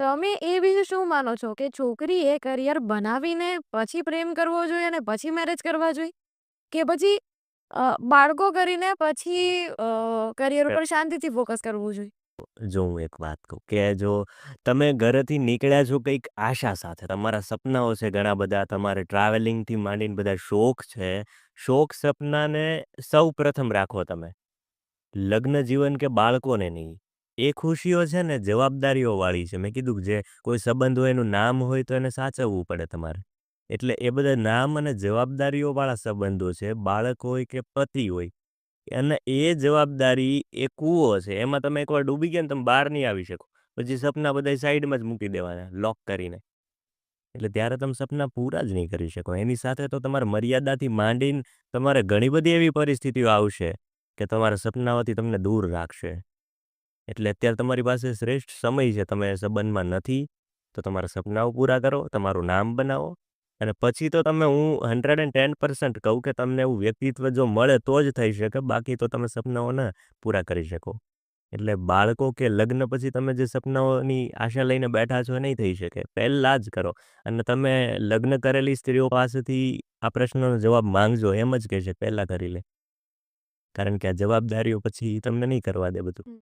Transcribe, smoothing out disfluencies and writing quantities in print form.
તમે એ વિશે શું માનો છો કે છોકરીએ કરિયર બનાવીને પછી પ્રેમ કરવો જોઈએ અને પછી મેરેજ કરવા જોઈએ? કે પછી બાળકો કરીને પછી કરિયર ઉપર શાંતિથી ફોકસ કરવું જોઈએ? જો હું એક વાત કહું કે જો તમે ઘરેથી નીકળ્યા છો કંઈક આશા સાથે, તમારા સપનાઓ છે ઘણા બધા, તમારે ટ્રાવેલિંગથી માંડીને બધા શોખ છે. શોખ સપનાને સૌપ્રથમ રાખો તમે. લગ્ન જીવન કે બાળકોને નહીં. એ ખુશીઓ છે ને જવાબદારીઓવાળી છે. મેં કીધું કે જે કોઈ સંબંધ હોય એનું નામ હોય તો એને સાચવવું પડે તમારે. એટલે એ બધા નામ અને જવાબદારીઓવાળા સંબંધો છે. બાળક હોય કે પતિ હોય. અને એ જવાબદારી એ કૂવો છે. એમાં તમે એકવાર ડૂબી ગયા ને તમે બહાર નહીં આવી શકો. પછી સપના બધાય સાઈડમાં જ મૂકી દેવાના લોક કરીને. એટલે ત્યારે તમે સપના પૂરા જ નહીં કરી શકો. એની સાથે તો તમારે મર્યાદાથી માંડીને તમારે ઘણી બધી એવી પરિસ્થિતિઓ આવશે કે તમારા સપનાઓથી તમને દૂર રાખશે. એટલે અત્યારે તમારી પાસે શ્રેષ્ઠ સમય છે. તમે સંબંધમાં નથી, તો તમારા સપનાઓ પૂરા કરો, તમારું નામ બનાવો અને પછી તો તમે હું 110% કહું કે તમને એવું વ્યક્તિત્વ જો મળે તો જ થઈ શકે, બાકી તો તમે સપનાઓ ન પૂરા કરી શકો. એટલે બાળકો કે લગ્ન પછી તમે જે સપનાઓની આશા લઈને બેઠા છો એ નહીં થઈ શકે. પહેલાં જ કરો અને તમે લગ્ન કરેલી સ્ત્રીઓ પાસેથી આ પ્રશ્નનો જવાબ માંગજો એમ જ કહેશે પહેલાં કરી લે. કારણ કે આ જવાબદારીઓ પછી તમને નહીં કરવા દે બધું.